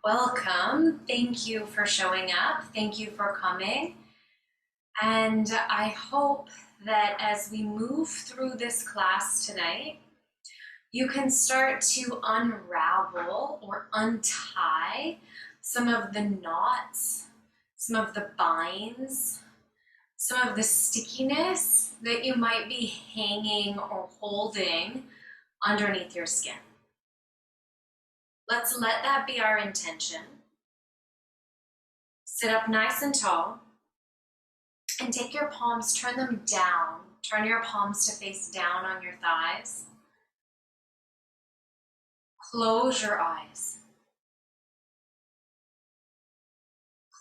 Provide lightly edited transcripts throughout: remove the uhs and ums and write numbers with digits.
Welcome. Thank you for showing up. Thank you for coming. And I hope that as we move through this class tonight, you can start to unravel or untie some of the knots, some of the binds, some of the stickiness that you might be hanging or holding underneath your skin. Let's let that be our intention. Sit up nice and tall and take your palms, turn them down. Turn your palms to face down on your thighs. Close your eyes.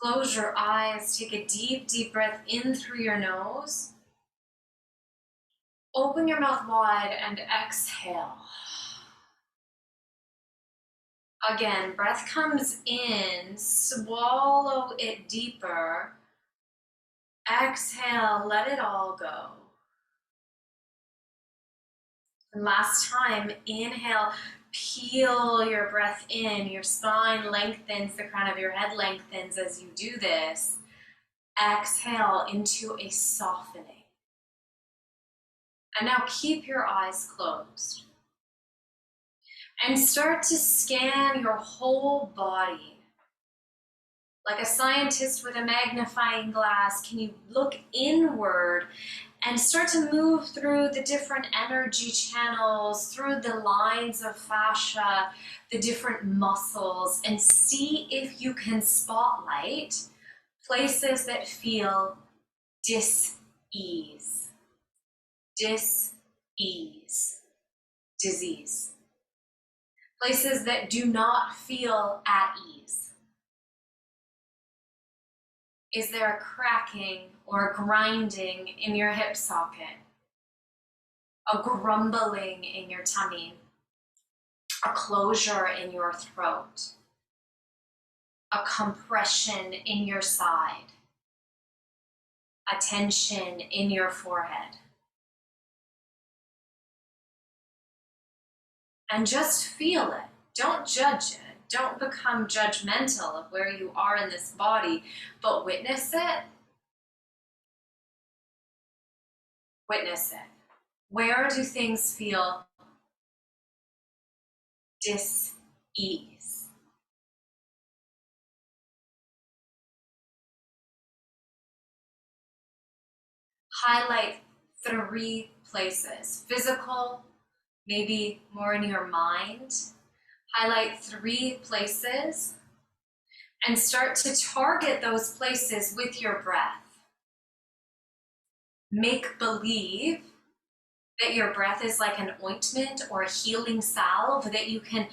Close your eyes. Take a deep, deep breath in through your nose. Open your mouth wide and exhale. Again, breath comes in, swallow it deeper. Exhale, let it all go. And last time, inhale, peel your breath in, your spine lengthens, the crown of your head lengthens as you do this. Exhale into a softening. And now keep your eyes closed. And start to scan your whole body. Like a scientist with a magnifying glass, can you look inward and start to move through the different energy channels, through the lines of fascia, the different muscles, and see if you can spotlight places that feel dis-ease, dis-ease, disease. Places that do not feel at ease. Is there a cracking or a grinding in your hip socket? A grumbling in your tummy? A closure in your throat? A compression in your side? A tension in your forehead? And just feel it. Don't judge it. Don't become judgmental of where you are in this body, but witness it. Witness it. Where do things feel dis-ease? Highlight 3 places. Physical, maybe more in your mind. Highlight 3 places and start to target those places with your breath. Make believe that your breath is like an ointment or a healing salve that you can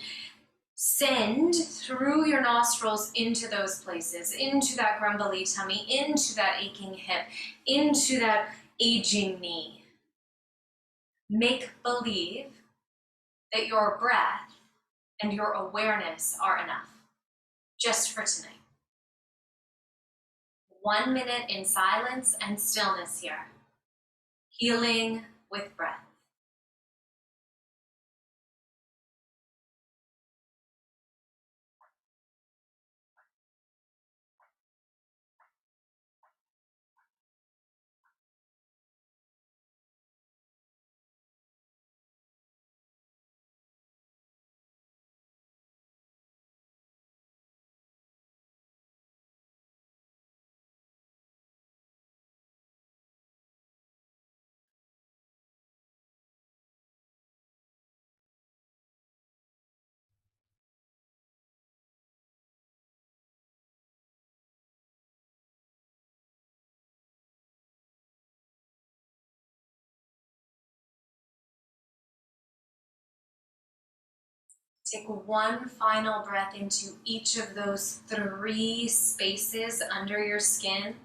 send through your nostrils into those places, into that grumbly tummy, into that aching hip, into that aging knee. Make believe that your breath and your awareness are enough, just for tonight. 1 minute in silence and stillness here. Healing with breath. Take 1 final breath into each of those 3 spaces under your skin.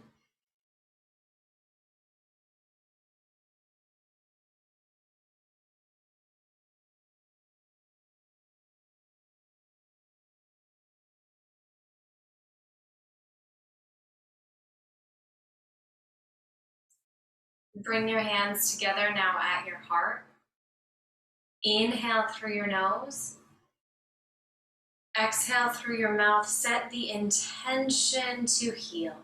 Bring your hands together now at your heart. Inhale through your nose. Exhale through your mouth, set the intention to heal.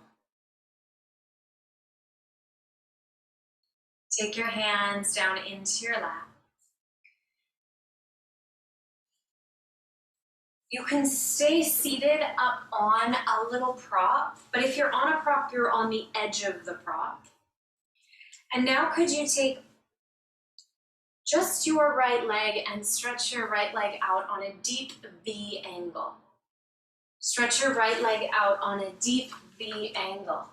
Take your hands down into your lap. You can stay seated up on a little prop, but if you're on a prop, you're on the edge of the prop. And now could you take just your right leg and stretch your right leg out on a deep V angle. Stretch your right leg out on a deep V angle.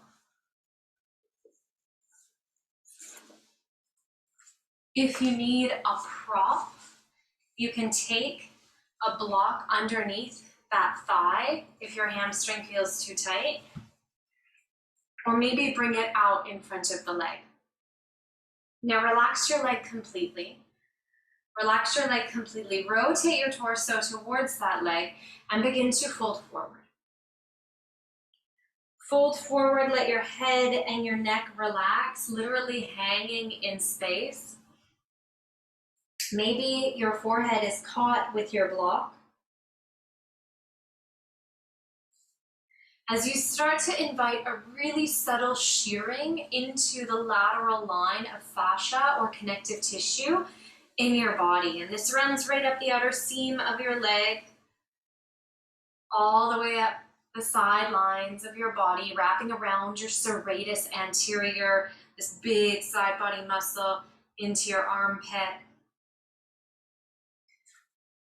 If you need a prop, you can take a block underneath that thigh if your hamstring feels too tight, or maybe bring it out in front of the leg. Now relax your leg completely. Relax your leg completely. Rotate your torso towards that leg and begin to fold forward. Fold forward, let your head and your neck relax, literally hanging in space. Maybe your forehead is caught with your block. As you start to invite a really subtle shearing into the lateral line of fascia or connective tissue in your body. And this runs right up the outer seam of your leg, all the way up the sidelines of your body, wrapping around your serratus anterior, this big side body muscle, into your armpit.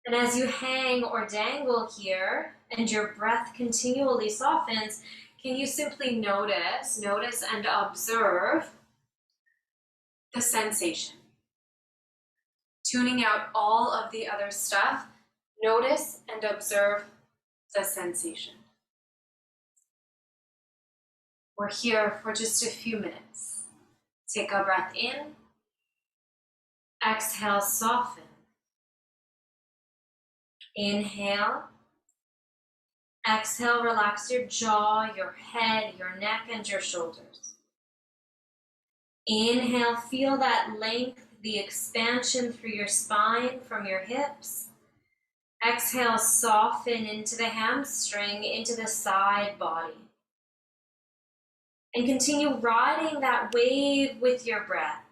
And as you hang or dangle here and your breath continually softens, can you simply notice and observe the sensation? Tuning out all of the other stuff, notice and observe the sensation. We're here for just a few minutes. Take a breath in. Exhale, soften. Inhale. Exhale, relax your jaw, your head, your neck, and your shoulders. Inhale, feel that length, the expansion through your spine from your hips. Exhale, soften into the hamstring, into the side body. And continue riding that wave with your breath.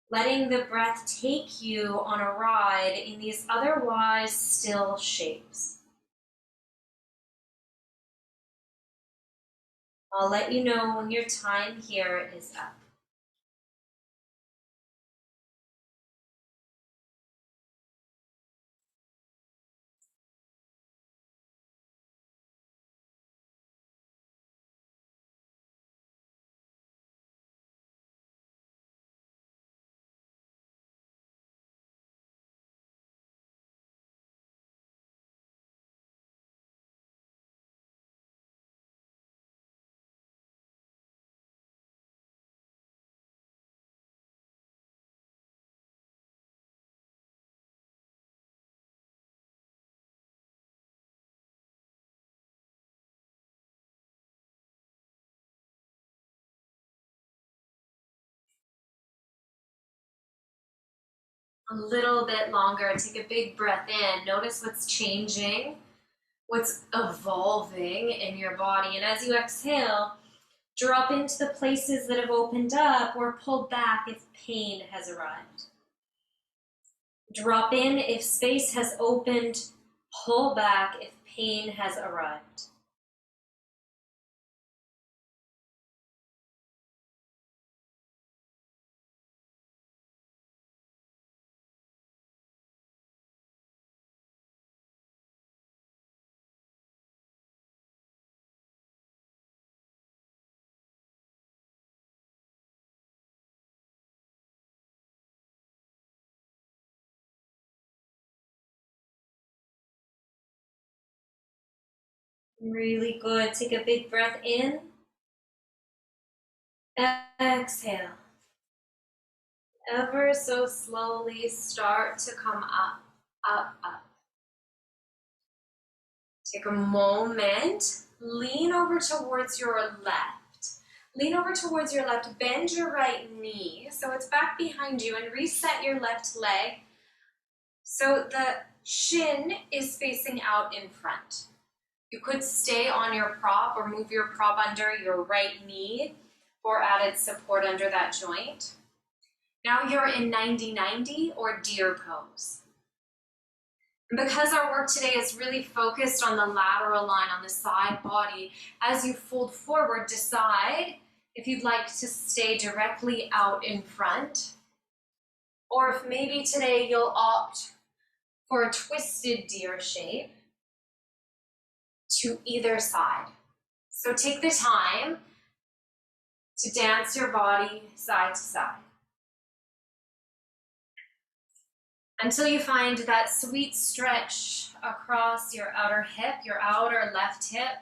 Letting the breath take you on a ride in these otherwise still shapes. I'll let you know when your time here is up. A little bit longer. Take a big breath in. Notice what's changing, what's evolving in your body. And as you exhale, drop into the places that have opened up or pull back if pain has arrived. Drop in if space has opened, pull back if pain has arrived. Really good. Take a big breath in. Exhale. Ever so slowly start to come up, up, up. Take a moment. Lean over towards your left. Lean over towards your left. Bend your right knee so it's back behind you and reset your left leg So the shin is facing out in front. You could stay on your prop or move your prop under your right knee for added support under that joint. Now you're in 90-90 or deer pose. And because our work today is really focused on the lateral line, on the side body, as you fold forward, decide if you'd like to stay directly out in front, or if maybe today you'll opt for a twisted deer shape to either side. So take the time to dance your body side to side until you find that sweet stretch across your outer hip, your outer left hip,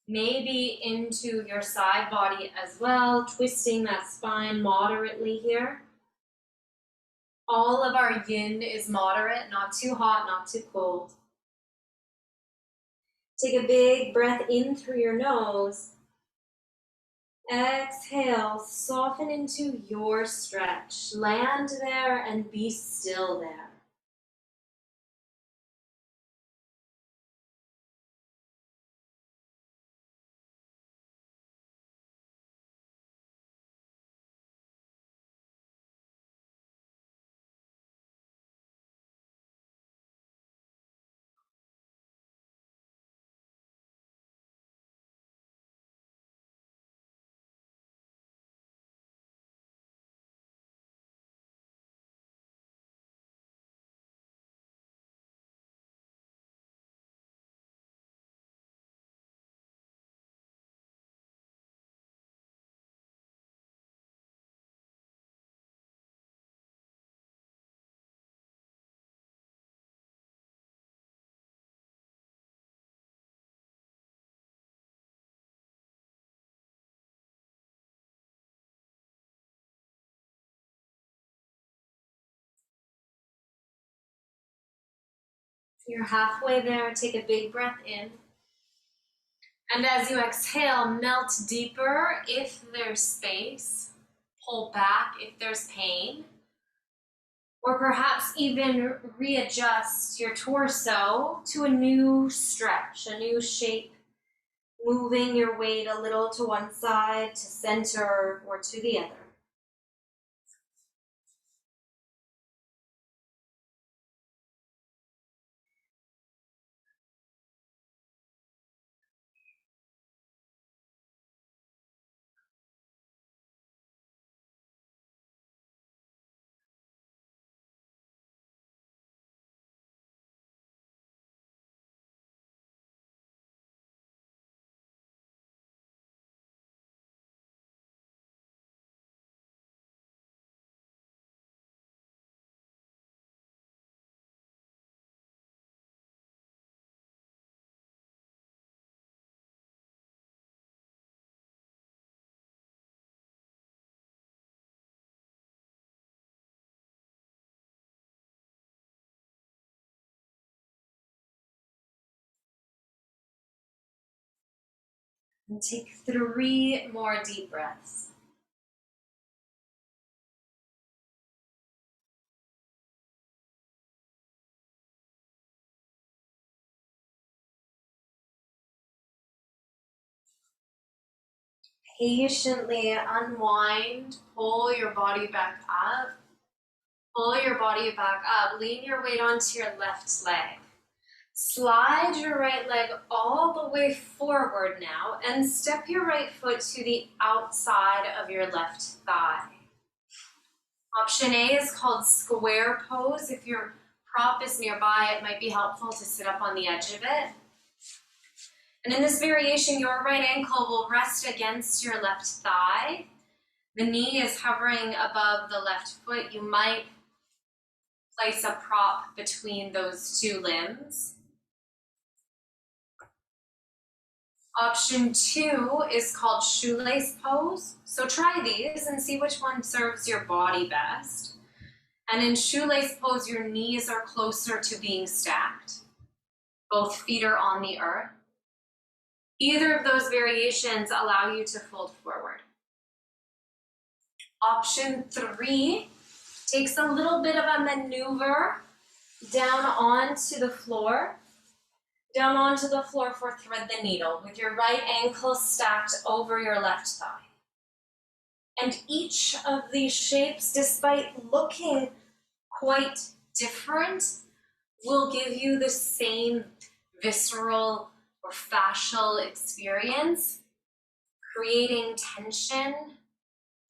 maybe into your side body as well, twisting that spine moderately here. All of our yin is moderate, not too hot, not too cold. Take a big breath in through your nose. Exhale, soften into your stretch. Land there and be still there. You're halfway there, take a big breath in. And as you exhale, melt deeper if there's space. Pull back if there's pain. Or perhaps even readjust your torso to a new stretch, a new shape, moving your weight a little to one side, to center, or to the other. And take 3 more deep breaths. Patiently unwind, pull your body back up. Pull your body back up. Lean your weight onto your left leg. Slide your right leg all the way forward now and step your right foot to the outside of your left thigh. Option A is called square pose. If your prop is nearby, it might be helpful to sit up on the edge of it. And in this variation, your right ankle will rest against your left thigh. The knee is hovering above the left foot. You might place a prop between those 2 limbs. Option 2 is called shoelace pose. So try these and see which one serves your body best. And in shoelace pose, your knees are closer to being stacked. Both feet are on the earth. Either of those variations allow you to fold forward. Option 3 takes a little bit of a maneuver Down onto the floor. Down onto the floor for thread the needle with your right ankle stacked over your left thigh. And each of these shapes, despite looking quite different, will give you the same visceral or fascial experience, creating tension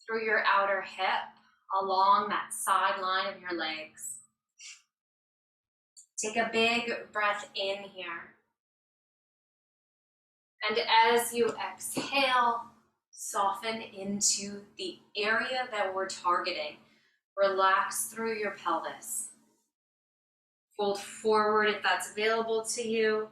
through your outer hip along that side line of your legs. Take a big breath in here. And as you exhale, soften into the area that we're targeting. Relax through your pelvis. Fold forward if that's available to you.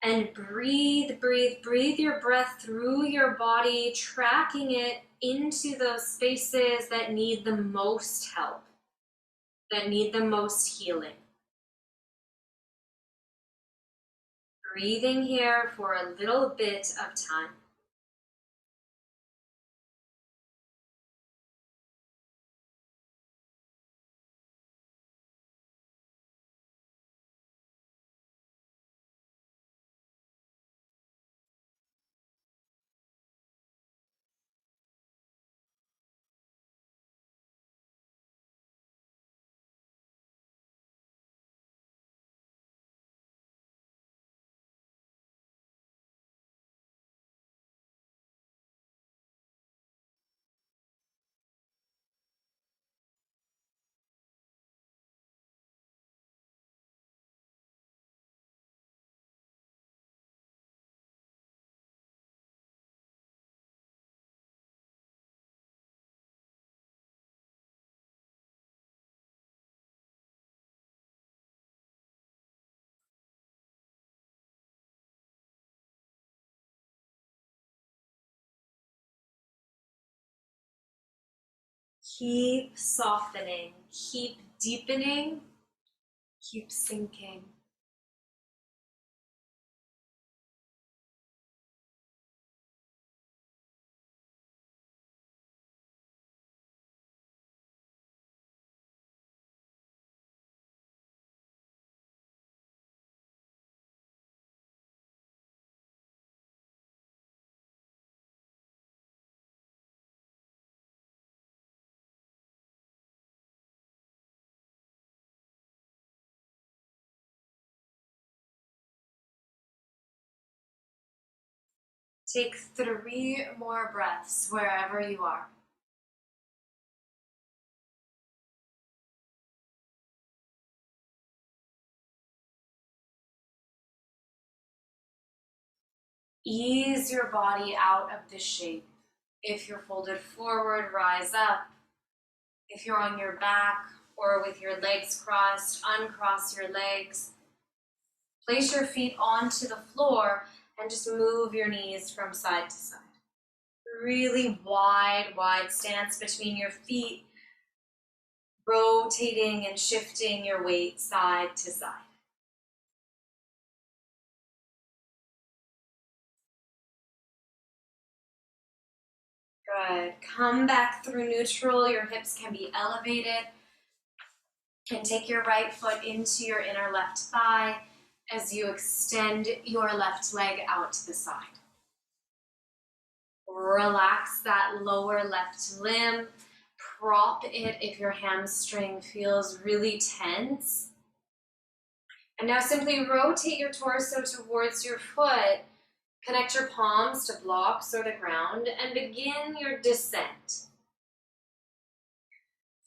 And breathe, breathe, breathe your breath through your body, tracking it into those spaces that need the most help, that need the most healing. Breathing here for a little bit of time. Keep softening, keep deepening, keep sinking. Take 3 more breaths wherever you are. Ease your body out of the shape. If you're folded forward, rise up. If you're on your back or with your legs crossed, uncross your legs. Place your feet onto the floor and just move your knees from side to side. Really wide stance between your feet, rotating and shifting your weight side to side. Good. Come back through neutral. Your hips can be elevated. And take your right foot into your inner left thigh as you extend your left leg out to the side. Relax that lower left limb. Prop it if your hamstring feels really tense. And now simply rotate your torso towards your foot. Connect your palms to blocks or the ground and begin your descent.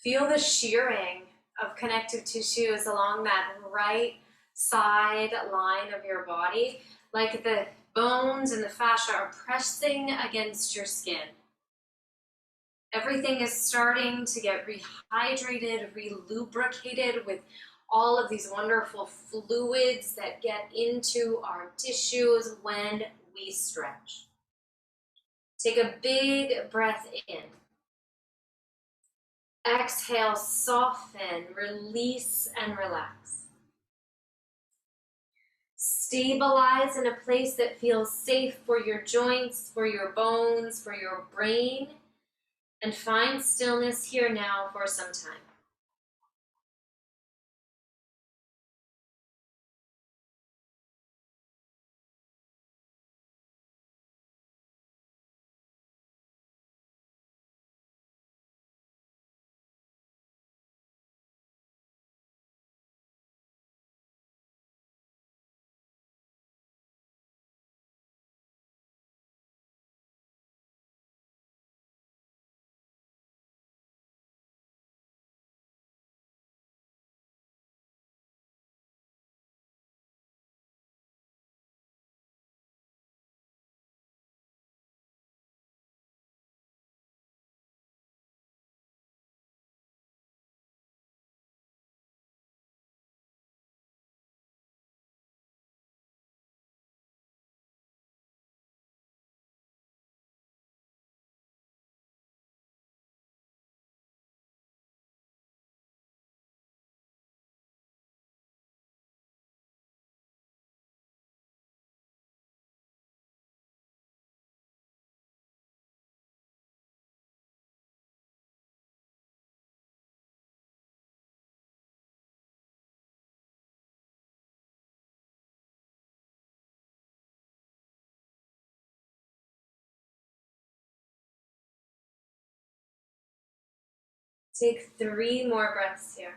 Feel the shearing of connective tissues along that right side line of your body, like the bones and the fascia are pressing against your skin. Everything is starting to get rehydrated, relubricated with all of these wonderful fluids that get into our tissues when we stretch. Take a big breath in. Exhale, soften, release, and relax. Stabilize in a place that feels safe for your joints, for your bones, for your brain, and find stillness here now for some time. Take 3 more breaths here.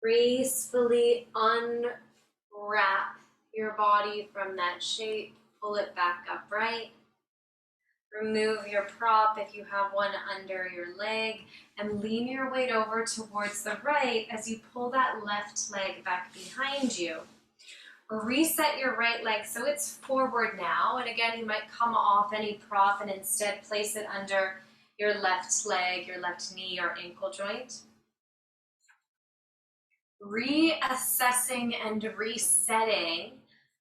Gracefully unwrap your body from that shape. Pull it back upright. Remove your prop if you have one under your leg and lean your weight over towards the right as you pull that left leg back behind you. Reset your right leg so it's forward now. And again, you might come off any prop and instead place it under your left leg, your left knee or ankle joint. Reassessing and resetting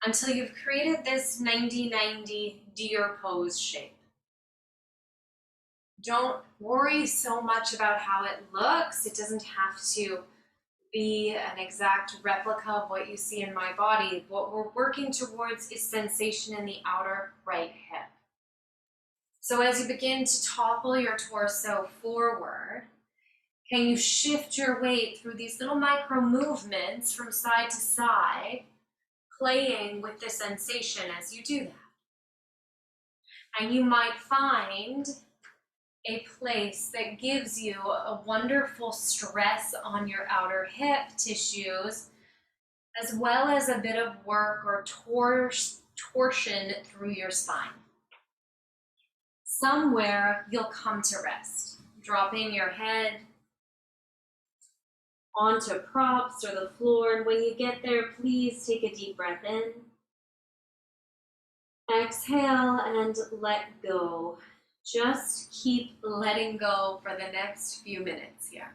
until you've created this 90-90 deer pose shape. Don't worry so much about how it looks. It doesn't have to be an exact replica of what you see in my body. What we're working towards is sensation in the outer right hip. So as you begin to topple your torso forward, can you shift your weight through these little micro movements from side to side, playing with the sensation as you do that? And you might find a place that gives you a wonderful stress on your outer hip tissues, as well as a bit of work or torsion through your spine. Somewhere you'll come to rest, dropping your head onto props or the floor. And when you get there, please take a deep breath in. Exhale and let go. Just keep letting go for the next few minutes here.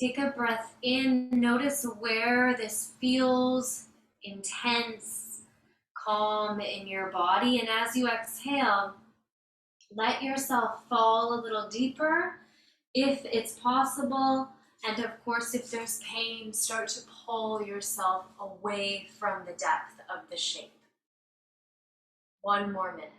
Take a breath in. Notice where this feels intense, calm in your body. And as you exhale, let yourself fall a little deeper if it's possible. And of course, if there's pain, start to pull yourself away from the depth of the shape. 1 more minute.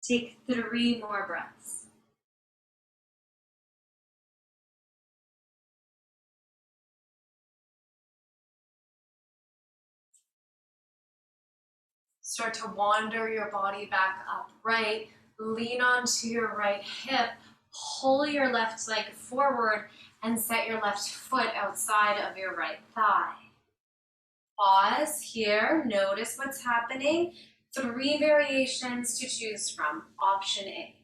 Take 3 more breaths. Start to wander your body back upright. Lean onto your right hip. pull your left leg forward and set your left foot outside of your right thigh. Pause here, notice what's happening. 3 variations to choose from. Option A,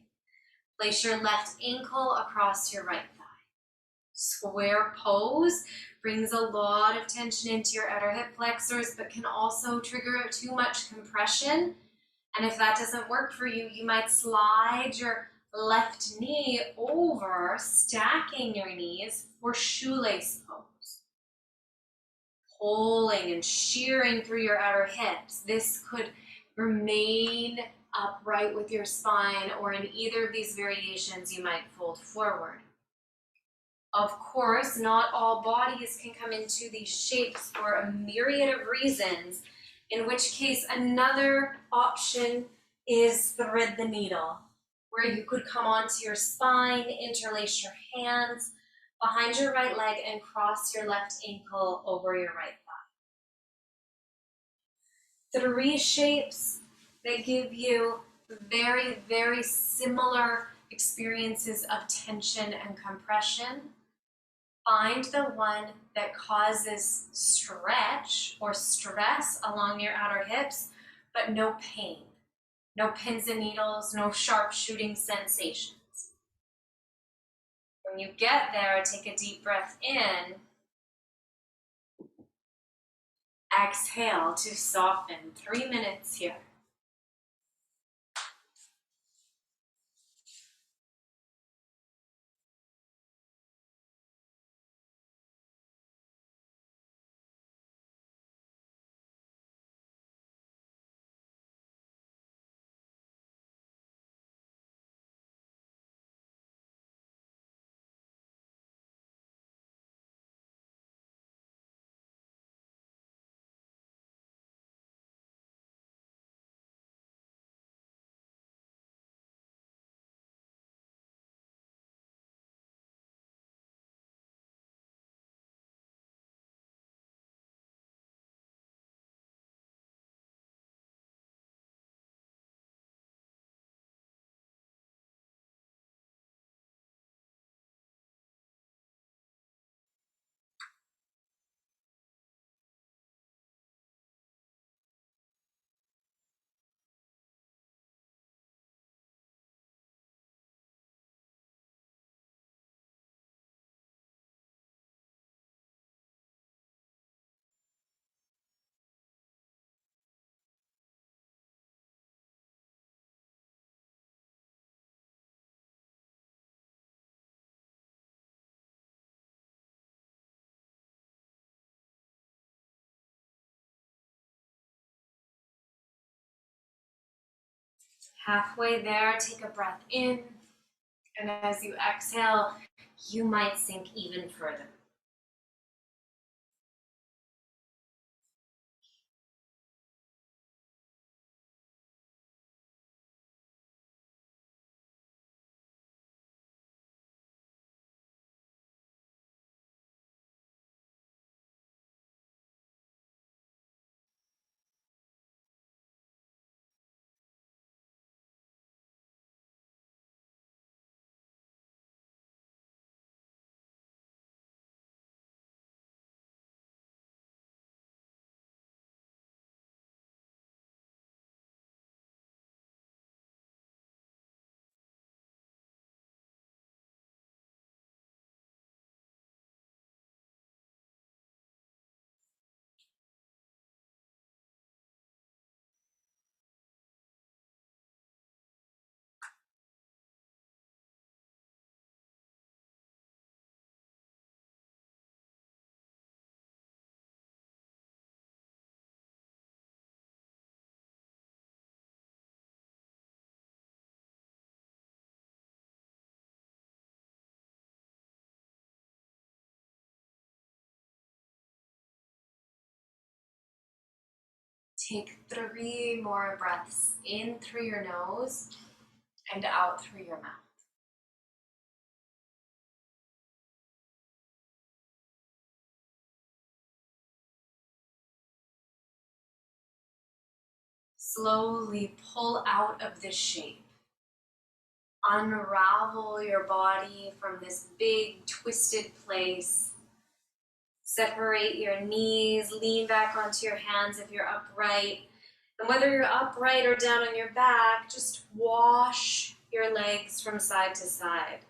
place your left ankle across your right thigh. Square pose brings a lot of tension into your outer hip flexors, but can also trigger too much compression. And if that doesn't work for you, you might slide your left knee over, stacking your knees for shoelace pose. Pulling and shearing through your outer hips. This could remain upright with your spine, or in either of these variations, you might fold forward. Of course, not all bodies can come into these shapes for a myriad of reasons, in which case another option is thread the needle, where you could come onto your spine, interlace your hands behind your right leg, and cross your left ankle over your right thigh. 3 shapes that give you very, very similar experiences of tension and compression. Find the one that causes stretch or stress along your outer hips, but no pain. No pins and needles, no sharp shooting sensations. When you get there, take a deep breath in. Exhale to soften. 3 minutes here. Halfway there, take a breath in, and as you exhale, you might sink even further. Take 3 more breaths in through your nose and out through your mouth. Slowly pull out of this shape. unravel your body from this big twisted place. Separate your knees, lean back onto your hands if you're upright. And whether you're upright or down on your back, just wash your legs from side to side.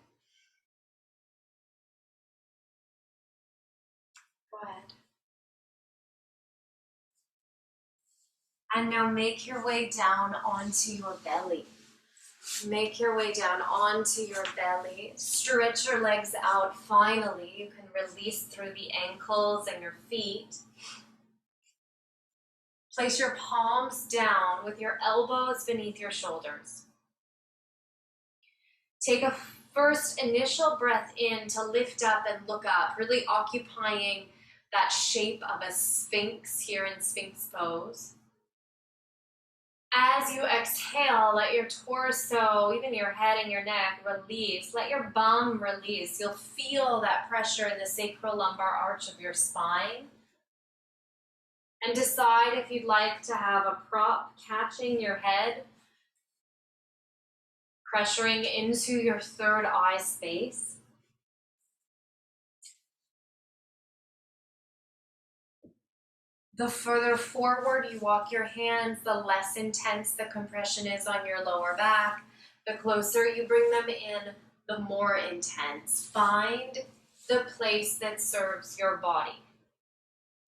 Go ahead. And now make your way down onto your belly. Make your way down onto your belly. Stretch your legs out finally. You can release through the ankles and your feet. Place your palms down with your elbows beneath your shoulders. Take a first initial breath in to lift up and look up, really occupying that shape of a sphinx here in Sphinx pose. As you exhale, let your torso, even your head and your neck release. Let your bum release. You'll feel that pressure in the sacrolumbar arch of your spine. And decide if you'd like to have a prop catching your head, pressuring into your third eye space. The further forward you walk your hands, the less intense the compression is on your lower back. The closer you bring them in, the more intense. Find the place that serves your body.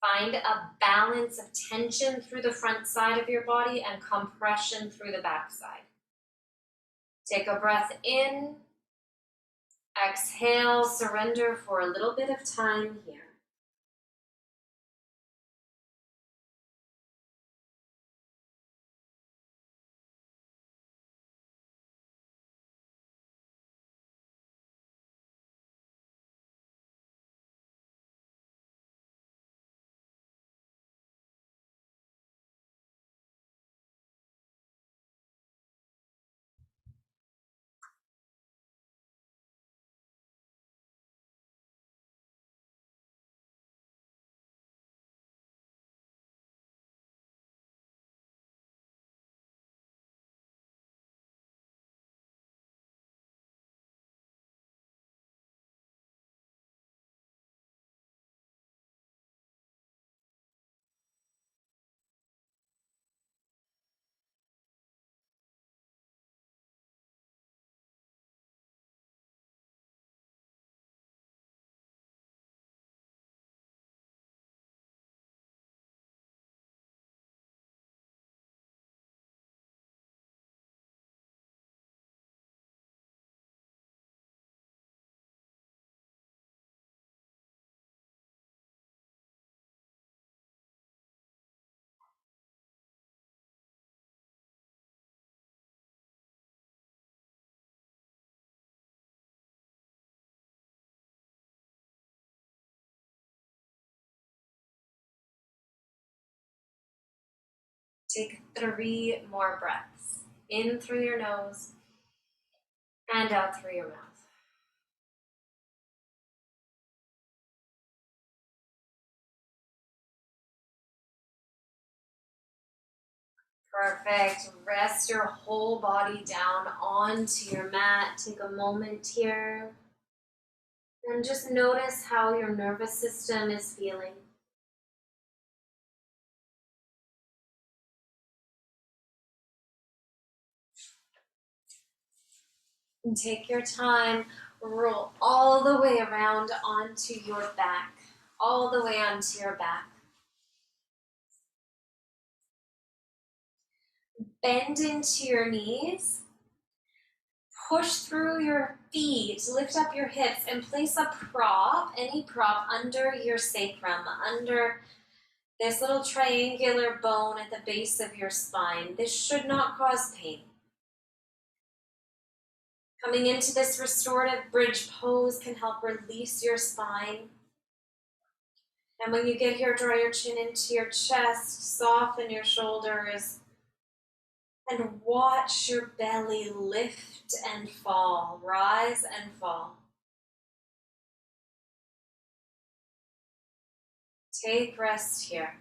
Find a balance of tension through the front side of your body and compression through the back side. Take a breath in, exhale, surrender for a little bit of time here. Take 3 more breaths. In through your nose and out through your mouth. Perfect. Rest your whole body down onto your mat. Take a moment here and just notice how your nervous system is feeling. And take your time, roll all the way around onto your back, all the way onto your back. Bend into your knees. Push through your feet, lift up your hips, and place a prop, any prop, under your sacrum, under this little triangular bone at the base of your spine. This should not cause pain. Coming into this restorative bridge pose can help release your spine. And when you get here, draw your chin into your chest, soften your shoulders, and watch your belly lift and fall, rise and fall. Take rest here.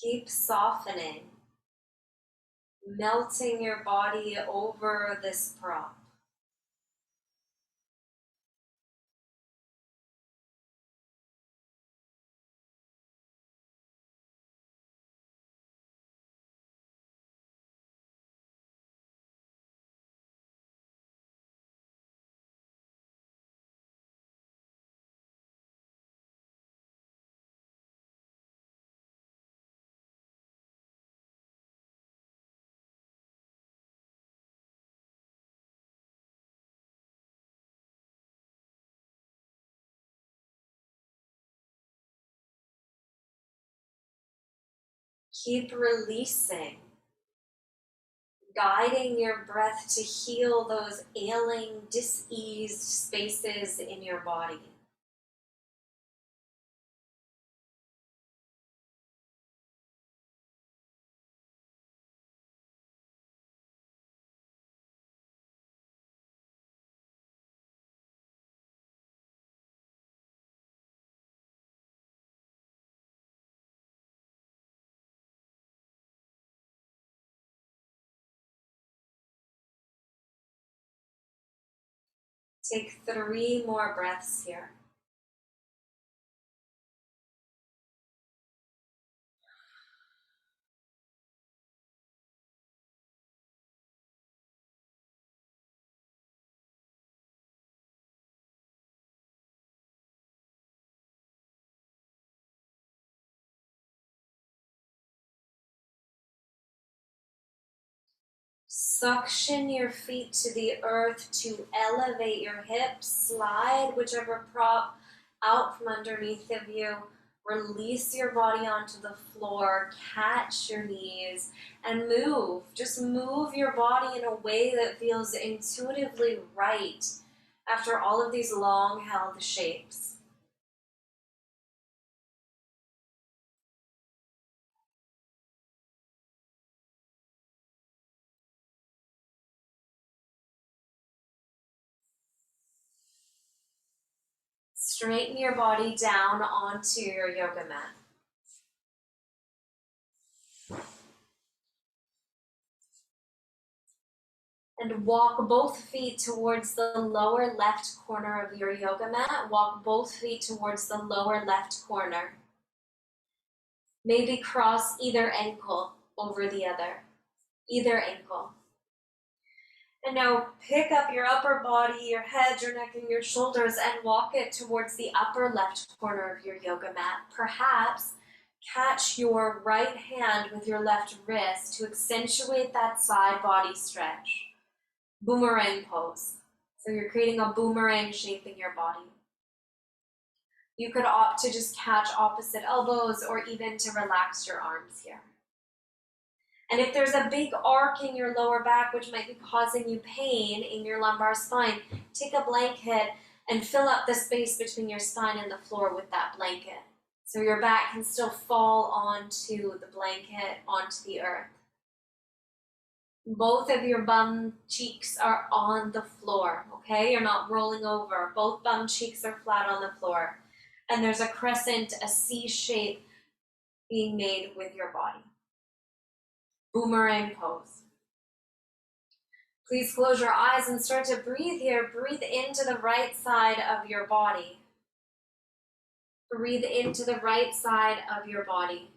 Keep softening, melting your body over this prop. Keep releasing, guiding your breath to heal those ailing, diseased spaces in your body. Take 3 more breaths here. Suction your feet to the earth to elevate your hips. Slide whichever prop out from underneath of you. Release your body onto the floor. Catch your knees and move. Just move your body in a way that feels intuitively right after all of these long held shapes. Straighten your body down onto your yoga mat. And walk both feet towards the lower left corner of your yoga mat. Walk both feet towards the lower left corner. Maybe cross either ankle over the other. Either ankle. And now pick up your upper body, your head, your neck, and your shoulders and walk it towards the upper left corner of your yoga mat. Perhaps catch your right hand with your left wrist to accentuate that side body stretch. Boomerang pose. So you're creating a boomerang shape in your body. You could opt to just catch opposite elbows or even to relax your arms here. And if there's a big arc in your lower back, which might be causing you pain in your lumbar spine, take a blanket and fill up the space between your spine and the floor with that blanket. So your back can still fall onto the blanket, onto the earth. Both of your bum cheeks are on the floor, okay? You're not rolling over. Both bum cheeks are flat on the floor. And there's a crescent, a C shape being made with your body. Boomerang pose. Please close your eyes and start to breathe here. Breathe into the right side of your body. Breathe into the right side of your body.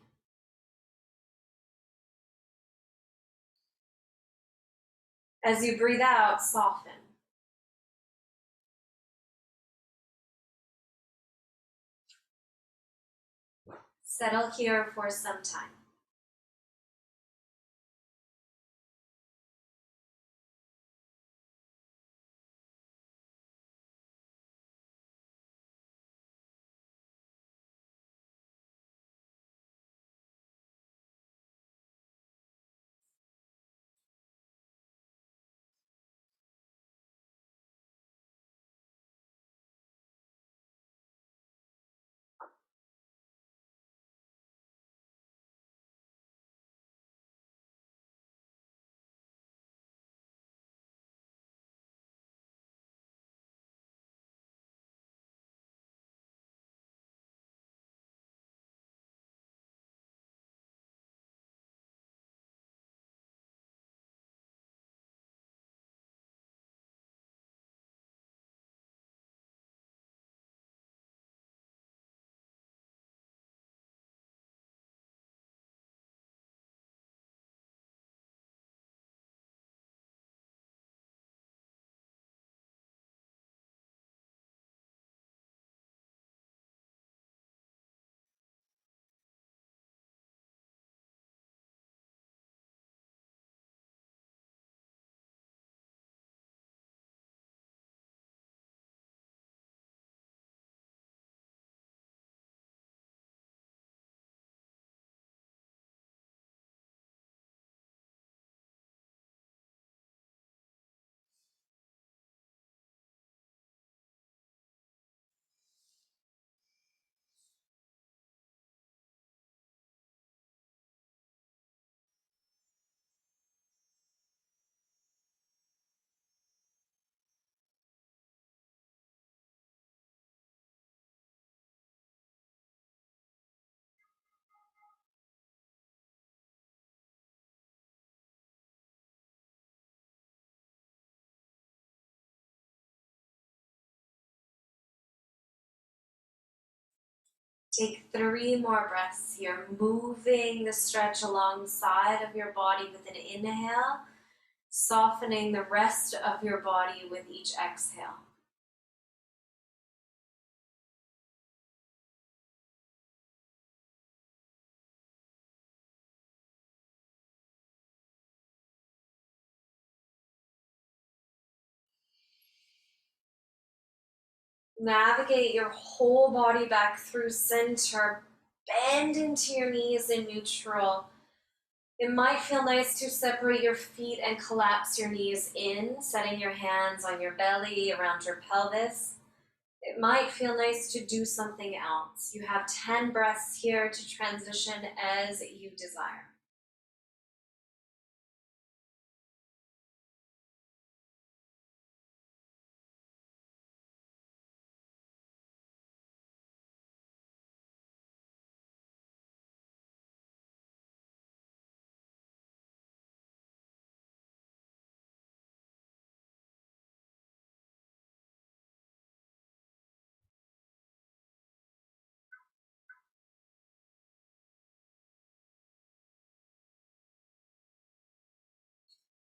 As you breathe out, soften. Settle here for some time. Take 3 more breaths here, moving the stretch alongside of your body with an inhale, softening the rest of your body with each exhale. Navigate your whole body back through center. Bend into your knees in neutral. It might feel nice to separate your feet and collapse your knees in, setting your hands on your belly, around your pelvis. It might feel nice to do something else. You have 10 breaths here to transition as you desire.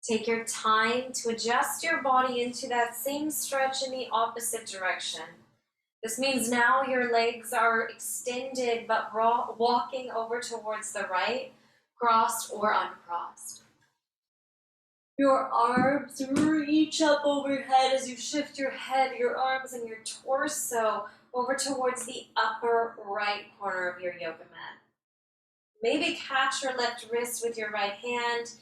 Take your time to adjust your body into that same stretch in the opposite direction. This means now your legs are extended but walking over towards the right, crossed or uncrossed. Your arms reach up overhead as you shift your head, your arms, and your torso over towards the upper right corner of your yoga mat. Maybe catch your left wrist with your right hand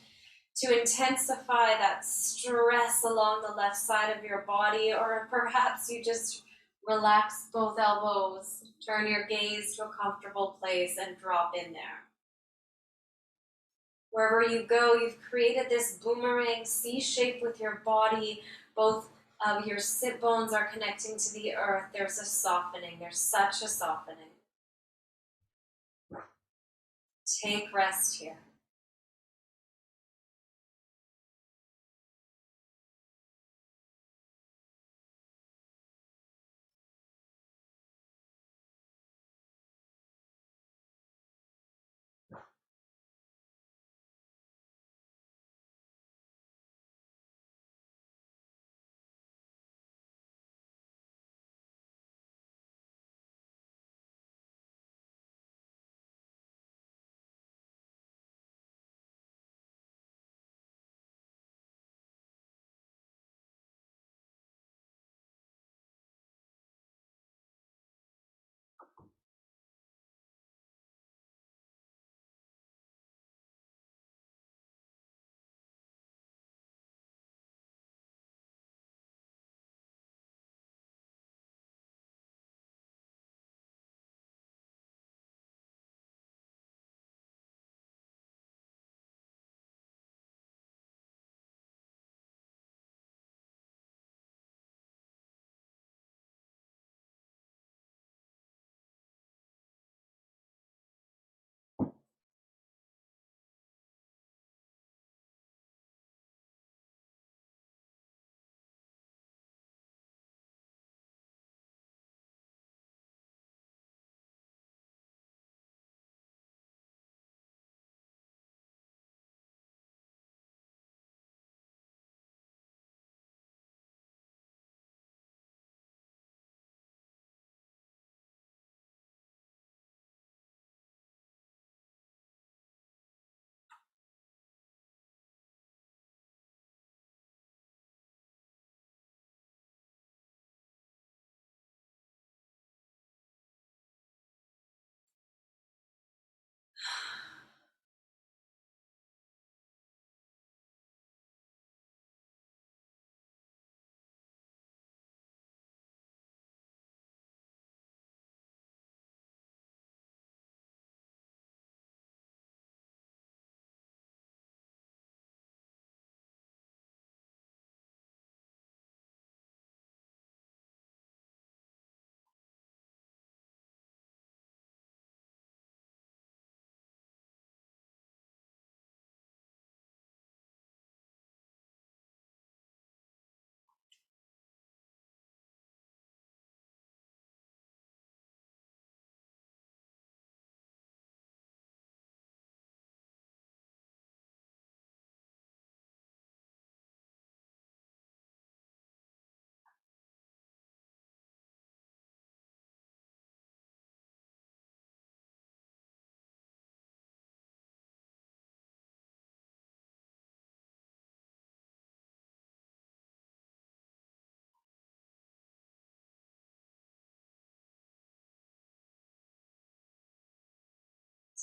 to intensify that stress along the left side of your body, or perhaps you just relax both elbows, turn your gaze to a comfortable place, and drop in there. Wherever you go, you've created this boomerang C shape with your body. Both of your sit bones are connecting to the earth. There's a softening. There's such a softening. Take rest here.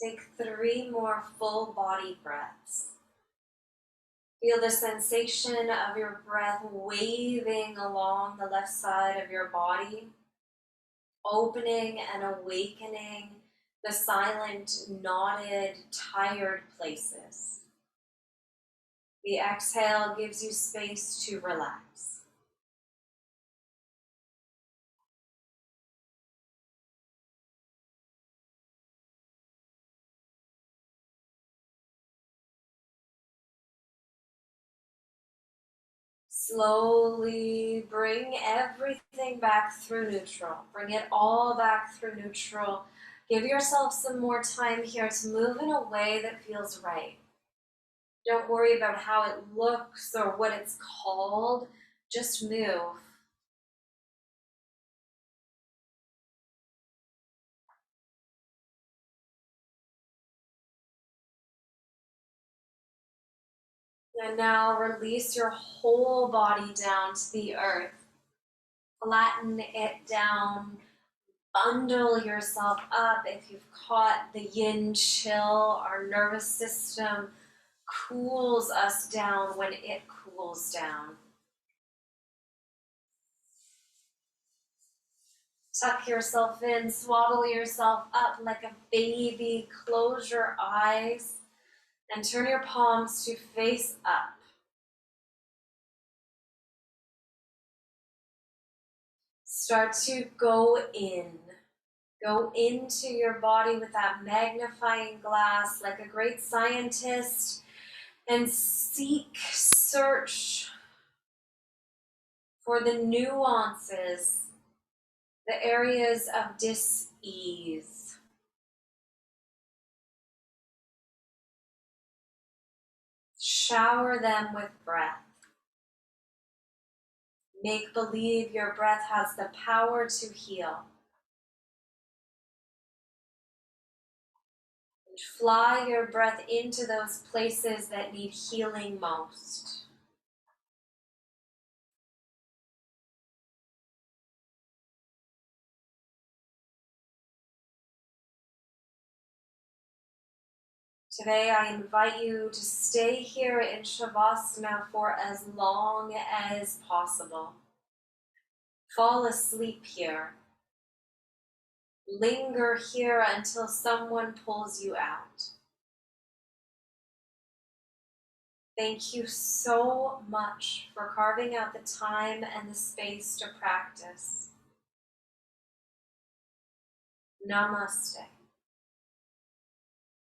Take 3 more full body breaths. Feel the sensation of your breath waving along the left side of your body, opening and awakening the silent, knotted, tired places. The exhale gives you space to relax. Slowly bring everything back through neutral. Bring it all back through neutral. Give yourself some more time here to move in a way that feels right. Don't worry about how it looks or what it's called. Just move. And now release your whole body down to the earth. Flatten it down. Bundle yourself up. If you've caught the yin chill, our nervous system cools us down when it cools down. Tuck yourself in, swaddle yourself up like a baby. Close your eyes and turn your palms to face up. Start to go in. Go into your body with that magnifying glass like a great scientist and search for the nuances, the areas of dis-ease. Shower them with breath. Make believe your breath has the power to heal. And fly your breath into those places that need healing most. Today, I invite you to stay here in Shavasana for as long as possible. Fall asleep here. Linger here until someone pulls you out. Thank you so much for carving out the time and the space to practice. Namaste.